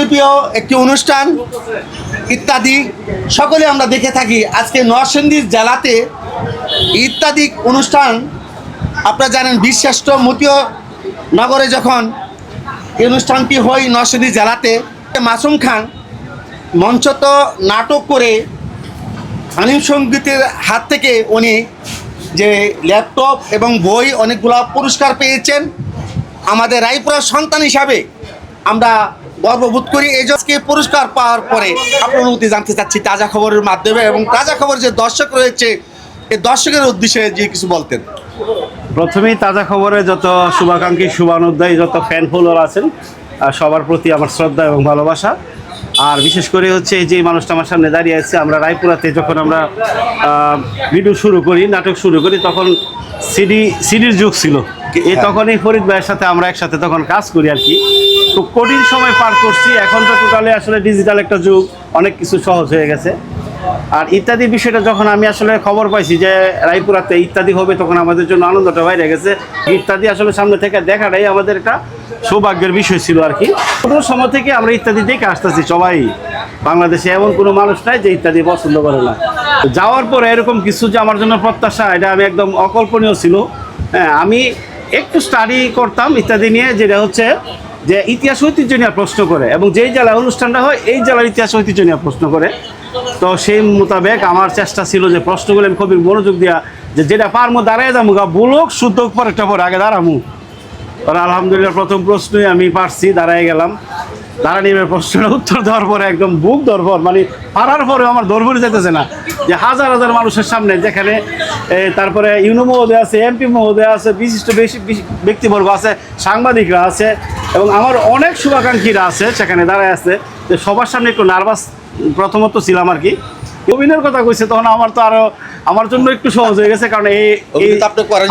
জনপ্রিয় একটি অনুষ্ঠান ইত্যাদি সকলে আমরা দেখে থাকি। আজকে নরসিংদী জেলাতে ইত্যাদি অনুষ্ঠান আপনারা জানেন, বীরশ্রেষ্ঠ মতীয় নগরে যখন এই অনুষ্ঠানটি হয় নরসিংদী জেলাতে, মাসুম খান মঞ্চত নাটক করে হানিফ সঙ্গীতের হাত থেকে উনি যে ল্যাপটপ এবং বই অনেকগুলো পুরস্কার পেয়েছেন। আমাদের রায়পুরার সন্তান হিসাবে আমরা গর্ববোধ করি। এই যে পুরস্কার পাওয়ার পরে আপনার অনুভূতি জানতে চাচ্ছি তাজা খবরের মাধ্যমে, এবং তাজা খবর যে দর্শক রয়েছে এই দর্শকের উদ্দেশ্যে যে কিছু বলতেন। প্রথমেই তাজা খবরে যত শুভাকাঙ্ক্ষী শুভানুধ্যায়ী যত ফ্যান ফলোয়ার আছেন সবার প্রতি আমার শ্রদ্ধা এবং ভালোবাসা। আর বিশেষ করে হচ্ছে যে মানুষটা আমার সামনে দাঁড়িয়ে আছে, আমরা রায়পুরাতে যখন আমরা ভিডিও শুরু করি, নাটক শুরু করি, তখন সিডির যুগ ছিল। তখনই ফরিদ ভাইয়ের সাথে আমরা একসাথে তখন কাজ করি আর কি। তো কঠিন সময় পার করছি। এখন তো টোটালি আসলে ডিজিটাল একটা যুগ, অনেক কিছু সহজ হয়ে গেছে। আর ইত্যাদি বিষয়টা যখন আমি আসলে খবর পাইছি যে রায়পুরাতে ইত্যাদি হবে, তখন আমাদের জন্য আনন্দটা বাইরে গেছে। ইত্যাদি আসলে সামনে থেকে দেখাটাই আমাদের একটা সৌভাগ্যের বিষয় ছিল আর কি। কোনো সময় থেকে আমরা ইত্যাদি দেখে আসতেছি, সবাই বাংলাদেশে এমন কোনো মানুষ নাই যে ইত্যাদি পছন্দ করে না। যাওয়ার পরে এরকম কিছু যে আমার জন্য প্রত্যাশা, এটা আমি একদম অকল্পনীয় ছিল। হ্যাঁ, আমি একটু স্টাডি করতাম ইত্যাদি নিয়ে, যেটা হচ্ছে যে ইতিহাস ঐতিহ্য নিয়ে প্রশ্ন করে, এবং যেই জেলায় অনুষ্ঠানটা হয় এই জেলার ইতিহাস ঐতিহ্য নিয়ে প্রশ্ন করে। তো সেই মোতাবেক আমার চেষ্টা ছিল যে প্রশ্নগুলো আমি খুবই মনোযোগ দিয়া যেটা পারমো দাঁড়ায় যাবো গা, বুলক শুদ্ধ পর একটা পরে আগে দাঁড়ামু। আর আলহামদুলিল্লাহ প্রথম প্রশ্নই আমি পারছি, দাঁড়ায় গেলাম। দাঁড়ানিয়ে প্রশ্নের উত্তর দেওয়ার পরে একদম বুক দরবর, মানে পারার পরেও আমার দরবরে যেতেছে না, যে হাজার হাজার মানুষের সামনে, যেখানে তারপরে ইউনো মহোদয় আছে, এমপি মহোদয় আছে, বিশিষ্ট ব্যক্তিবর্গ আছে, সাংবাদিকরা আছে, এবং আমার অনেক শুভাকাঙ্ক্ষীরা আছে সেখানে দাঁড়ায় আছে। যে সবার সামনে একটু নার্ভাস প্রথমত ছিলাম আর কি। অভিনয়ের কথা কইছে তখন আমার তো আরো আমার জন্য একটু সহজ হয়ে গেছে, কারণ এই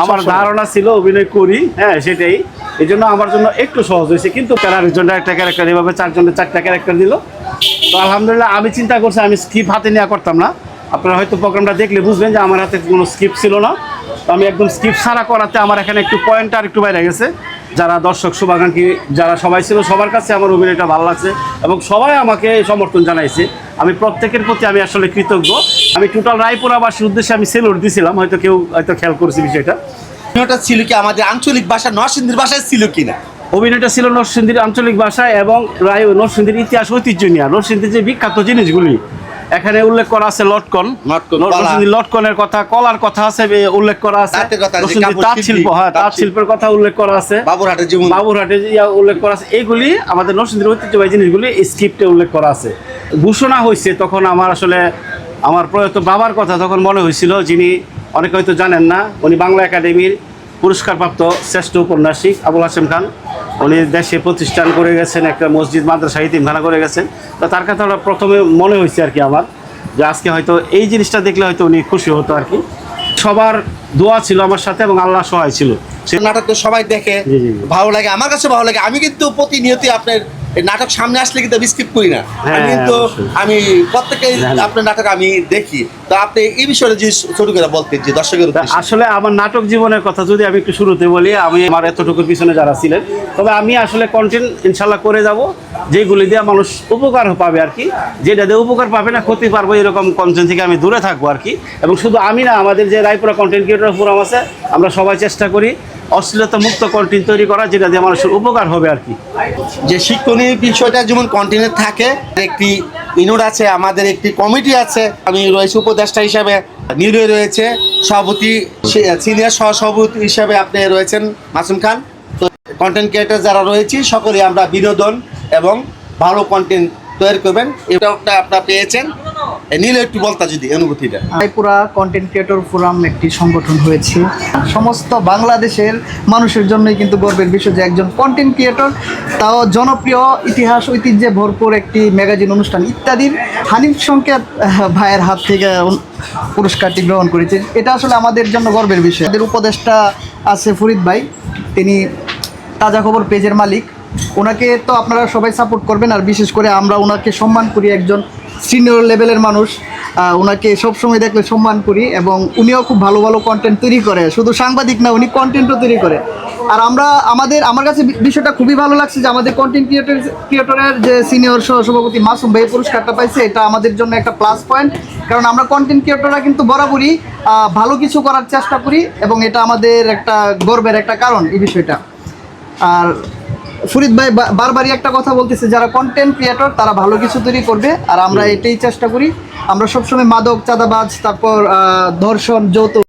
আমার ধারণা ছিল অভিনয় করি, হ্যাঁ সেটাই, এই জন্য আমার জন্য একটু সহজ হয়েছে। কিন্তু আরেকজনটা একটা ক্যারেক্টার, এভাবে চারজনের চারটা ক্যারেক্টার দিল। তো আলহামদুলিল্লাহ আমি চিন্তা করছি আমি স্ক্রিপ্ট হাতে নেওয়া করতাম না। আপনারা হয়তো প্রোগ্রামটা দেখলে বুঝবেন যে আমার হাতে কোনো স্ক্রিপ্ট ছিল না। তো আমি একদম স্ক্রিপ্ট ছাড়া করাতে আমার এখানে একটু পয়েন্টটা একটু বাইরে গেছে। যারা দর্শক শুভাকাঙ্ক্ষী যারা সবাই ছিল, সবার কাছে আমার অভিনয়টা ভালো লাগছে এবং সবাই আমাকে সমর্থন জানাইছে। আমি প্রত্যেকের প্রতি আমি আসলে কৃতজ্ঞ। আমি টোটাল রায়পুরাবাসীর উদ্দেশ্যে আমি সেলুট দিয়েছিলাম, হয়তো কেউ হয়তো খেয়াল করেছে বিষয়টা। অভিনয়টা ছিল কি আমাদের আঞ্চলিক ভাষা নরসিংদীর ভাষায় ছিল কিনা? অভিনয়টা ছিল নরসিংদীর আঞ্চলিক ভাষায় এবং নরসিংদীর ইতিহাস ঐতিহ্য নিয়ে, নরসিংদীর যে বিখ্যাত জিনিসগুলি এখানে উল্লেখ করা আছে। লটকনের কথা, কলার কথা আছে উল্লেখ করা আছে, তাঁত শিল্প, হ্যাঁ তাঁত শিল্পের কথা উল্লেখ করা আছে, বাবুরহাটে উল্লেখ করা আছে। এইগুলি আমাদের নরসিংদীর ঐতিহ্যবাহী জিনিসগুলি এই স্ক্রিপ্টে উল্লেখ করা আছে। ঘোষণা হয়েছে তখন আমার আসলে আমার প্রয়াত বাবার কথা তখন মনে হয়েছিল, যিনি অনেকে হয়তো জানেন না, উনি বাংলা একাডেমির পুরস্কারপ্রাপ্ত শ্রেষ্ঠ উপন্যাসিক আবুল হাশেম খান। উনি দেশে প্রতিষ্ঠান করে গেছেন, একটা মসজিদ মাদ্রাসা ইতিমখানা করে গেছেন। তো তার কথা প্রথমে মনে হয়েছে আর কি আমার, যে আজকে হয়তো এই জিনিসটা দেখলে হয়তো উনি খুশি হতো আর কি। সবার দোয়া ছিল আমার সাথে এবং আল্লাহ সহায় ছিল। নাটক তো সবাই দেখে, ভালো লাগে, আমার কাছে ভালো লাগে। আমি কিন্তু প্রতিনিয়তই আপনার নাটক সামনে আসলে কিন্তু আমি স্কিপ করি না, কিন্তু আমি প্রত্যেকেই আপনার নাটক আমি দেখি। তো আপনি এই বিষয়ে যে ছোট করে বলতেন যে দর্শকের আসলে আমার নাটক জীবনের কথা যদি আমি একটু শুরুতে বলি, আমি আমার এতটুকুর পিছনে যারা ছিলেন, তবে আমি আসলে কন্টেন্ট ইনশাল্লাহ করে যাব যেগুলি দিয়ে মানুষ উপকার পাবে আর কি। যেটা দিয়ে উপকার পাবে না, ক্ষতি পারবো, এরকম কন্টেন্ট থেকে আমি দূরে থাকবো আর কি। এবং শুধু আমি না, আমাদের যে রায়পুরা কন্টেন্ট ক্রিয়েটর ফোরাম আছে, আমরা সবাই চেষ্টা করি অশ্লীলতা মুক্ত কন্টেন্ট তৈরি করা, যেটা দিয়ে মানুষের উপকার হবে আর কি। যে শিক্ষণীয় বিষয়টা যেমন কন্টেন্টে থাকে, একটি ইউনিট আছে, আমাদের একটি কমিটি আছে। আমি রয়েছি উপদেষ্টা হিসাবে, নির্বাহী রয়েছে সভাপতি, সিনিয়র সহসভাপতি হিসাবে আপনি রয়েছেন মাসুম খান। তো কন্টেন্ট ক্রিয়েটর যারা রয়েছি সকলে আমরা বিনোদন এবং ভালো কন্টেন্ট তৈরি করবেন, এটা আপনারা পেয়েছেন। নীল একটু বলতা যদি অনুভূতিটা। রায়পুরা কন্টেন্ট ক্রিয়েটর ফোরাম একটি সংগঠন হয়েছে, সমস্ত বাংলাদেশের মানুষের জন্যই কিন্তু গর্বের বিষয় যে একজন কন্টেন্ট ক্রিয়েটর, তাও জনপ্রিয় ইতিহাস ঐতিহ্যে ভরপুর একটি ম্যাগাজিন অনুষ্ঠান ইত্যাদির হানিফ সংকেত ভাইয়ের হাত থেকে পুরস্কারটি গ্রহণ করেছে। এটা আসলে আমাদের জন্য গর্বের বিষয়। আমাদের উপদেষ্টা আছে ফরিদ ভাই, তিনি তাজা খবর পেজের মালিক, ওনাকে তো আপনারা সবাই সাপোর্ট করবেন, আর বিশেষ করে আমরা ওনাকে সম্মান করি, একজন সিনিয়র লেভেলের মানুষ। ওনাকে সবসময় দেখলে সম্মান করি, এবং উনিও খুব ভালো ভালো কন্টেন্ট তৈরি করে, শুধু সাংবাদিক না, উনি কন্টেন্টও তৈরি করে। আর আমার কাছে বিষয়টা খুবই ভালো লাগছে যে আমাদের কন্টেন্ট ক্রিয়েটরের যে সিনিয়র সহসভাপতি মাসুম ভাই পুরস্কারটা পাইছে, এটা আমাদের জন্য একটা প্লাস পয়েন্ট। কারণ আমরা কন্টেন্ট ক্রিয়েটররা কিন্তু বরাবরই ভালো কিছু করার চেষ্টা করি, এবং এটা আমাদের একটা গর্বের একটা কারণ এই বিষয়টা। আর ফরিদ ভাই বারবারই একটা কথা বলতেছে, যারা কন্টেন্ট ক্রিয়েটর তারা ভালো কিছু তৈরি করবে, আর আমরা এটাই চেষ্টা করি। আমরা সবসময় মাদক, চাঁদাবাজ, তারপর ধর্ষণ, যৌতুক